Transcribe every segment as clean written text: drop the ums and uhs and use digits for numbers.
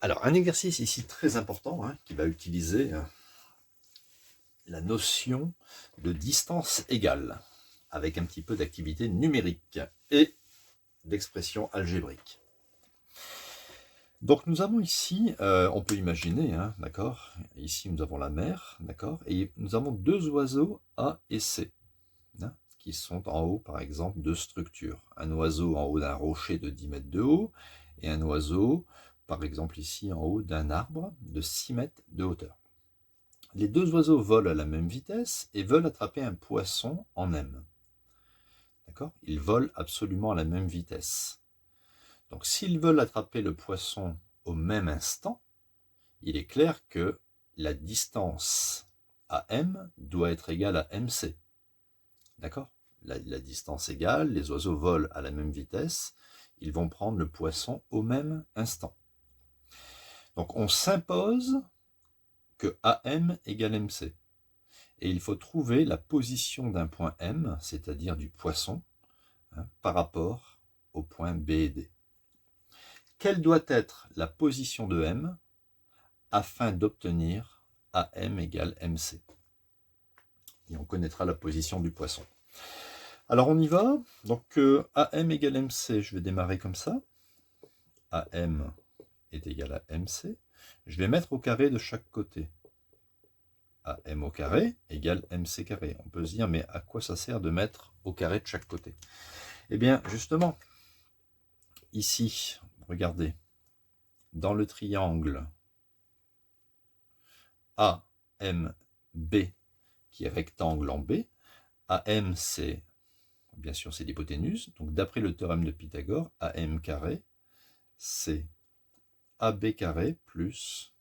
Alors, un exercice ici très important qui va utiliser la notion de distance égale avec un petit peu d'activité numérique et d'expression algébrique. Donc nous avons ici, on peut imaginer, d'accord, ici nous avons la mer, d'accord, et nous avons deux oiseaux A et C, qui sont en haut par exemple de structures. Un oiseau en haut d'un rocher de 10 mètres de haut et un oiseau par exemple ici en haut d'un arbre de 6 mètres de hauteur. Les deux oiseaux volent à la même vitesse et veulent attraper un poisson en M. D'accord ? Ils volent absolument à la même vitesse. Donc s'ils veulent attraper le poisson au même instant, il est clair que la distance à M doit être égale à MC. D'accord ? La distance égale, les oiseaux volent à la même vitesse, ils vont prendre le poisson au même instant. Donc on s'impose que AM égale MC. Et il faut trouver la position d'un point M, c'est-à-dire du poisson, par rapport au point B et D. Quelle doit être la position de M afin d'obtenir AM égale MC? Et on connaîtra la position du poisson. Alors on y va. Donc AM égale MC, je vais démarrer comme ça. AM est égal à MC. Je vais mettre au carré de chaque côté. AM au carré égale MC carré. On peut se dire, mais à quoi ça sert de mettre au carré de chaque côté? Eh bien, justement, ici, regardez, dans le triangle AMB, qui est rectangle en B, AM, c'est, bien sûr, c'est l'hypoténuse. Donc, d'après le théorème de Pythagore, AM carré, c'est AB carré plus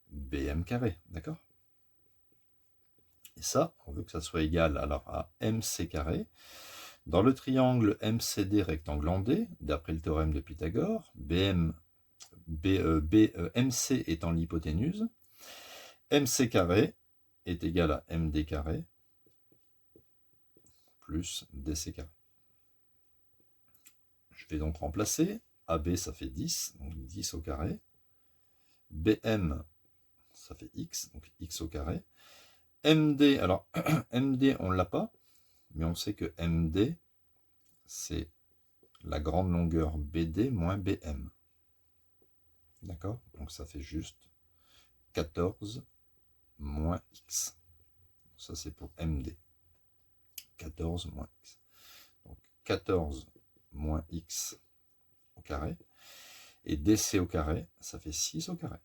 BM carré, d'accord? Et ça, on veut que ça soit égal alors à MC carré. Dans le triangle MCD rectangle en D, d'après le théorème de Pythagore, MC étant l'hypoténuse, MC carré est égal à MD carré plus DC carré. Je vais donc remplacer. AB, ça fait 10, donc 10 au carré. BM, ça fait X, donc X au carré. MD, alors MD, on ne l'a pas, mais on sait que MD, c'est la grande longueur BD moins BM. D'accord? Donc ça fait juste 14 moins X. Ça, c'est pour MD. 14 moins X. Donc 14 moins X au carré. Et DC au carré, ça fait 6 au carré.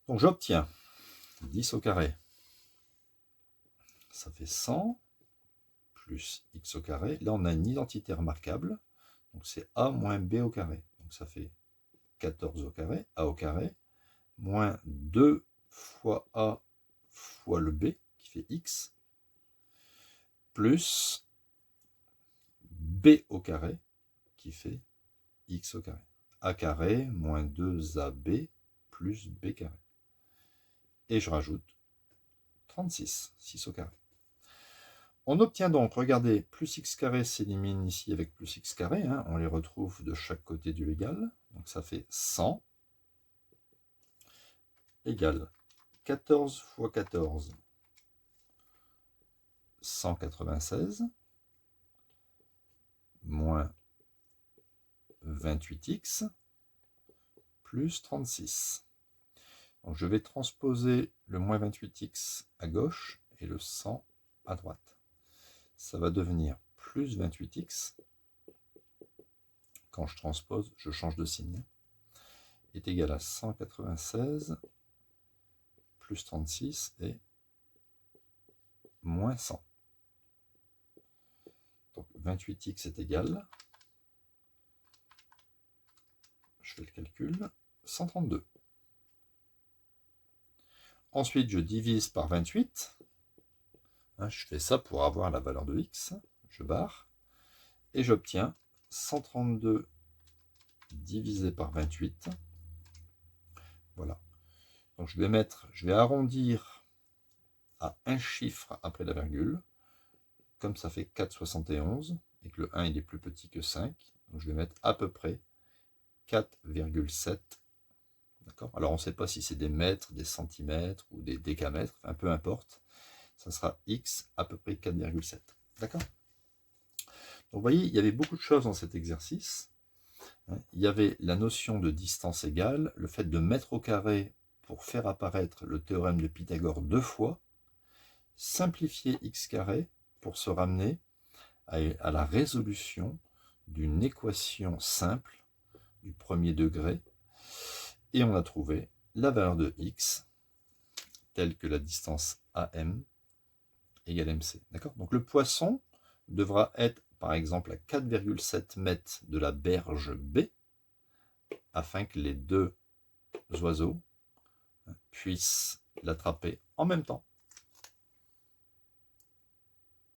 Donc j'obtiens 10 au carré. Ça fait 100 plus X au carré. Là, on a une identité remarquable. Donc c'est A moins B au carré. Donc ça fait 14 au carré, A au carré, moins 2 fois A fois le B, qui fait X, plus B au carré, qui fait X au carré. A carré moins 2AB plus B carré. Et je rajoute 36, 6 au carré. On obtient donc, regardez, plus x carré s'élimine ici avec plus x carré, on les retrouve de chaque côté du égal, donc ça fait 100 égale 14 fois 14, 196, moins 28x, plus 36. Donc je vais transposer le moins 28x à gauche et le 100 à droite. Ça va devenir plus 28x. Quand je transpose, je change de signe. Est égal à 196 plus 36 et moins 100. Donc 28x est égal, je fais le calcul, 132. Ensuite, je divise par 28. Je fais ça pour avoir la valeur de x. Je barre. Et j'obtiens 132 divisé par 28. Voilà. Donc je vais arrondir à un chiffre après la virgule. Comme ça fait 4,71 et que le 1 il est plus petit que 5, donc je vais mettre à peu près 4,7. D'accord? Alors on ne sait pas si c'est des mètres, des centimètres ou des décamètres, enfin peu importe. Ça sera x à peu près 4,7. D'accord? Donc vous voyez, il y avait beaucoup de choses dans cet exercice. Il y avait la notion de distance égale, le fait de mettre au carré pour faire apparaître le théorème de Pythagore 2 fois, simplifier x carré pour se ramener à la résolution d'une équation simple du premier degré, et on a trouvé la valeur de x telle que la distance AM égale MC. D'accord? Donc le poisson devra être par exemple à 4,7 mètres de la berge B, afin que les deux oiseaux puissent l'attraper en même temps.